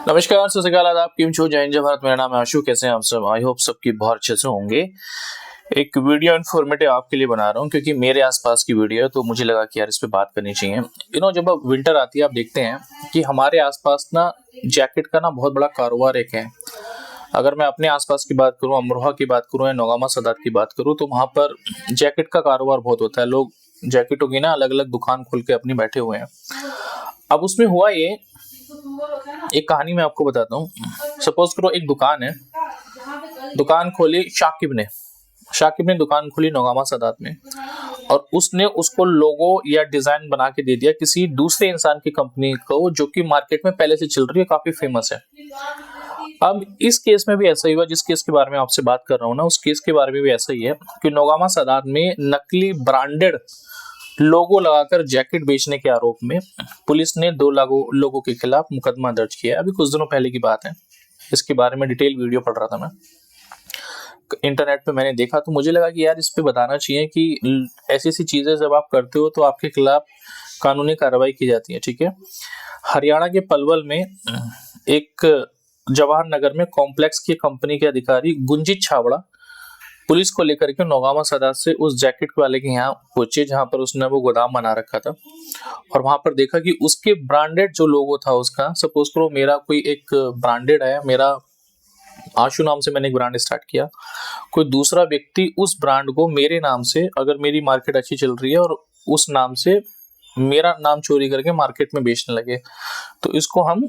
नमस्कार, सत श्री अकाल, आदाब, केम छो, जय हिंद, जय भारत। मेरा नाम है आशु। कैसे हैं आप सब? आई होप सबकी बहुत अच्छे से होंगे। एक वीडियो इन्फॉर्मेटिव आपके लिए बना रहा हूँ क्योंकि मेरे आसपास की वीडियो है, तो मुझे लगा कि यार इस पे बात करनी चाहिए। जब अब विंटर आती है, आप देखते हैं कि हमारे आसपास ना जैकेट का ना बहुत बड़ा कारोबार एक है। अगर मैं अपने आसपास की बात करूँ, अमरोहा की बात करूँ या नौगामा सादात की बात करूँ, तो वहाँ पर जैकेट का कारोबार बहुत होता है। लोग जैकेटों की ना अलग अलग दुकान खोल के अपनी बैठे हुए हैं। अब उसमें हुआ ये, एक कहानी मैं आपको बताता हूँ। सपोज करो एक दुकान है, दुकान खोली शाकिब ने दुकान खोली नौगामा सादात में, और उसने उसको लोगो या डिजाइन बना के दे दिया किसी दूसरे इंसान की कंपनी को, जो कि मार्केट में पहले से चल रही है, काफी फेमस है। अब इस केस में भी ऐसा ही हुआ, जिस केस के बारे में आपसे बात कर रहा हूँ ना, उस केस के बारे में भी ऐसा ही है कि नौगामा सादात में नकली ब्रांडेड लोगो लगाकर जैकेट बेचने के आरोप में पुलिस ने 2 लोगों के खिलाफ मुकदमा दर्ज किया है। अभी कुछ दिनों पहले की बात है। इसके बारे में डिटेल वीडियो पढ़ रहा था मैं, इंटरनेट पे मैंने देखा, तो मुझे लगा कि यार इस पे बताना चाहिए कि ऐसी ऐसी चीजें जब आप करते हो तो आपके खिलाफ कानूनी कार्रवाई की जाती है। ठीक है। हरियाणा के पलवल में एक जवाहर नगर में कॉम्प्लेक्स की कंपनी के अधिकारी गुंजित छाबड़ा पुलिस को लेकर के नौगामा सादात से उस जैकेट वाले के यहाँ पहुंचे, जहां पर उसने वो गोदाम बना रखा था। और वहां पर देखा कि उसके ब्रांडेड जो लोगो था उसका, सपोज करो मेरा कोई एक ब्रांडेड है, मेरा आशु नाम से मैंने एक ब्रांड स्टार्ट किया, कोई दूसरा व्यक्ति उस ब्रांड को मेरे नाम से, अगर मेरी मार्केट अच्छी चल रही है, और उस नाम से मेरा नाम चोरी करके मार्केट में बेचने लगे, तो इसको हम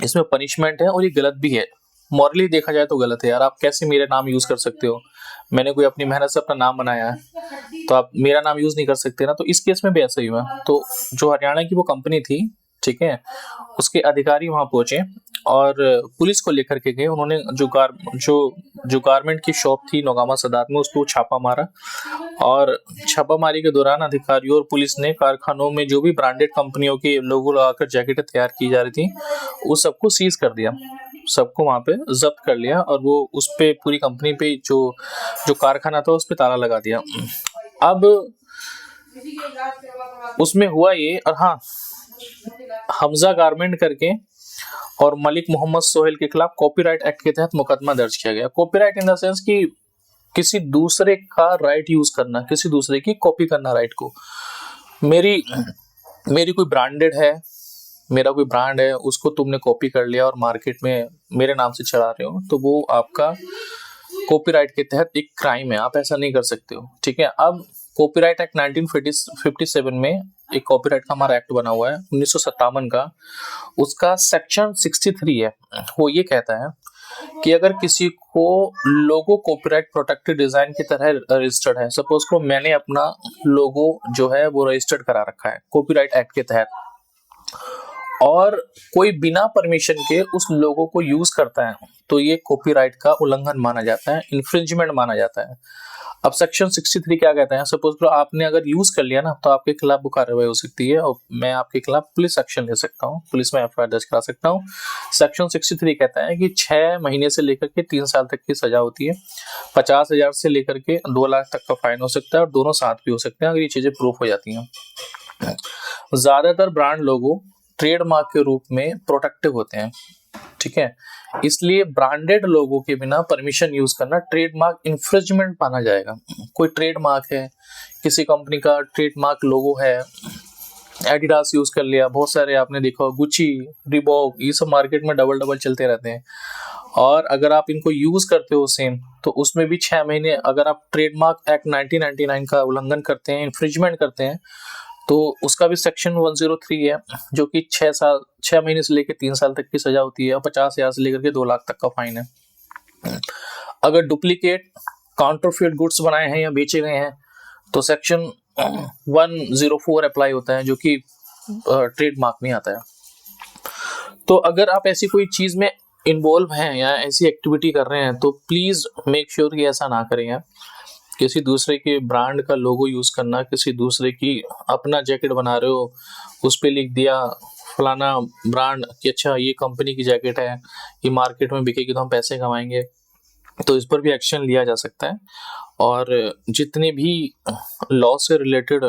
इसमें पनिशमेंट है, और ये गलत भी है। मॉरली देखा जाए तो गलत है यार। आप कैसे मेरा नाम यूज कर सकते हो? मैंने कोई अपनी मेहनत से अपना नाम बनाया है, तो आप मेरा नाम यूज नहीं कर सकते ना। तो इस केस में भी ऐसा ही हुआ। तो जो हरियाणा की वो कंपनी थी, ठीक है, उसके अधिकारी वहां पहुंचे और पुलिस को लेकर के गए। उन्होंने जो गारमेंट की शॉप थी नौगामा सादात में, उसको छापा मारा, और छापामारी के दौरान अधिकारियों और पुलिस ने कारखानों में जो भी ब्रांडेड कंपनियों के लोगो लगाकर जैकेटें तैयार की जा रही थी, उस सबको सीज कर दिया, सबको वहां पे जब्त कर लिया, और वो उस पे पूरी कंपनी पे जो जो कारखाना था उस पे ताला लगा दिया। अब उसमें हुआ ये, और हाँ, हमजा गारमेंट करके और मलिक मोहम्मद सोहेल के खिलाफ कॉपीराइट एक्ट के तहत मुकदमा दर्ज किया गया। कॉपीराइट इन द सेंस कि किसी दूसरे का राइट यूज करना, किसी दूसरे की कॉपी करना राइट को। मेरी कोई ब्रांडेड है, मेरा कोई ब्रांड है, उसको तुमने कॉपी कर लिया और मार्केट में मेरे नाम से चला रहे हो, तो वो आपका कॉपीराइट के तहत एक क्राइम है। आप ऐसा नहीं कर सकते हो। ठीक है। अब कॉपीराइट एक्ट 1957 में एक कॉपीराइट का हमारा एक्ट बना हुआ है 1957 का, उसका सेक्शन 63 है। वो ये कहता है कि अगर किसी को लोगो कॉपीराइट प्रोटेक्टेड डिजाइन की तरह रजिस्टर्ड है, सपोज को मैंने अपना लोगो जो है वो रजिस्टर्ड करा रखा है कॉपीराइट एक्ट के तहत, और कोई बिना परमिशन के उस लोगो को यूज करता है, तो ये कॉपीराइट का उल्लंघन माना जाता है, इन्फ्रिंजमेंट माना जाता है। अब सेक्शन 63 क्या कहता है? सपोज करो आपने अगर यूज कर लिया ना, तो आपके खिलाफ वो कार्रवाई हो सकती है, और मैं आपके खिलाफ पुलिस एक्शन ले सकता हूँ, पुलिस में एफआईआर दर्ज करा सकता हूँ। सेक्शन 63 कहता है कि 6 महीने से लेकर के 3 साल तक की सजा होती है, 50,000 से लेकर के 2 लाख तक का फाइन हो सकता है, और दोनों साथ भी हो सकते हैं अगर ये चीजें प्रूफ हो जाती हैं। ज्यादातर ब्रांड लोगो ट्रेडमार्क के रूप में प्रोटेक्टिव होते हैं। ठीक है। इसलिए ब्रांडेड लोगों के बिना परमिशन यूज करना ट्रेडमार्क इन्फ्रिंजमेंट माना जाएगा। कोई ट्रेडमार्क है, किसी कंपनी का ट्रेडमार्क लोगो है, एडिडास यूज कर लिया, बहुत सारे आपने देखा, गुची, रिबॉक, ये सब मार्केट में डबल डबल चलते रहते हैं, और अगर आप इनको यूज करते हो सेम, तो उसमें भी 6 महीने, अगर आप ट्रेडमार्क एक्ट 1999 का उल्लंघन करते हैं, इन्फ्रिंजमेंट करते हैं, तो उसका भी सेक्शन 103 है, जो कि 6 महीने से लेकर 3 साल तक की सजा होती है, और 50,000 से लेकर के 2 लाख तक का फाइन है। अगर डुप्लीकेट काउंटरफीट गुड्स बनाए हैं या बेचे गए हैं, तो सेक्शन 104 अप्लाई होता है, जो कि ट्रेडमार्क में आता है। तो अगर आप ऐसी कोई चीज में इन्वॉल्व हैं या ऐसी एक्टिविटी कर रहे हैं, तो प्लीज मेक श्योर कि ऐसा ना करें यार। किसी दूसरे के ब्रांड का लोगो यूज करना, किसी दूसरे की, अपना जैकेट बना रहे हो, उस पे लिख दिया फलाना ब्रांड कि अच्छा ये कंपनी की जैकेट है, ये मार्केट में बिकेगी तो हम पैसे कमाएंगे, तो इस पर भी एक्शन लिया जा सकता है। और जितने भी लॉ से रिलेटेड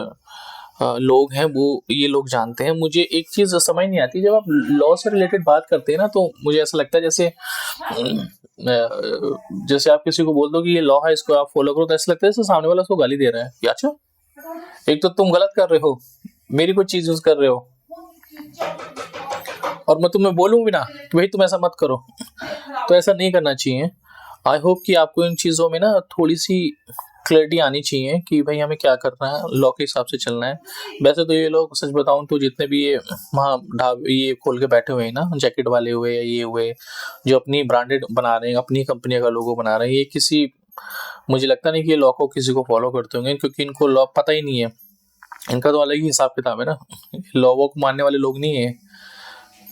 लोग हैं वो ये लोग जानते हैं। मुझे एक चीज समझ नहीं आती, जब आप लॉ से रिलेटेड बात करते हैं ना तो मुझे ऐसा लगता है जैसे आप किसी को बोल दो कि ये लॉ है इसको आप फॉलो करो, तो ऐसा लगता है जैसे सामने वाला उसको गाली दे रहा है कि अच्छा एक तो तुम गलत कर रहे हो, मेरी कोई चीज यूज कर रहे हो और मैं तुम्हें बोलूं भी ना कि भाई तुम ऐसा मत करो। तो ऐसा नहीं करना चाहिए। आई होप कि आपको इन चीज़ों में ना थोड़ी सी क्लैरिटी आनी चाहिए कि भाई हमें क्या करना है, लॉ के हिसाब से चलना है। वैसे तो ये लोग सच बताऊं तो जितने भी ये वहाँ ये खोल के बैठे हुए हैं ना, जैकेट वाले हुए या ये हुए जो अपनी ब्रांडेड बना रहे हैं, अपनी कंपनी का लोगो बना रहे हैं, ये किसी मुझे लगता नहीं कि ये लॉ को किसी को फॉलो करते होंगे, क्योंकि इनको लॉ पता ही नहीं है। इनका तो अलग ही हिसाब किताब है ना, लॉ को मानने वाले लोग नहीं है।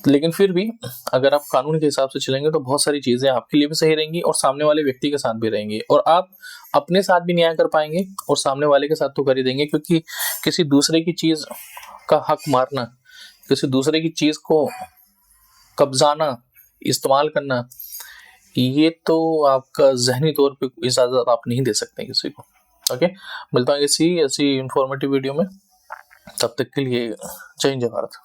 लेकिन फिर भी अगर आप कानून के हिसाब से चलेंगे तो बहुत सारी चीजें आपके लिए भी सही रहेंगी और सामने वाले व्यक्ति के साथ भी रहेंगी, और आप अपने साथ भी न्याय कर पाएंगे और सामने वाले के साथ तो कर ही देंगे। क्योंकि किसी दूसरे की चीज का हक मारना, किसी दूसरे की चीज को कब्जाना, इस्तेमाल करना, ये तो आपका जहनी तौर पे इजाजत आप नहीं दे सकते किसी को। ओके, मिलता है किसी ऐसी इंफॉर्मेटिव वीडियो में, तब तक के लिए जय हिंद जय भारत।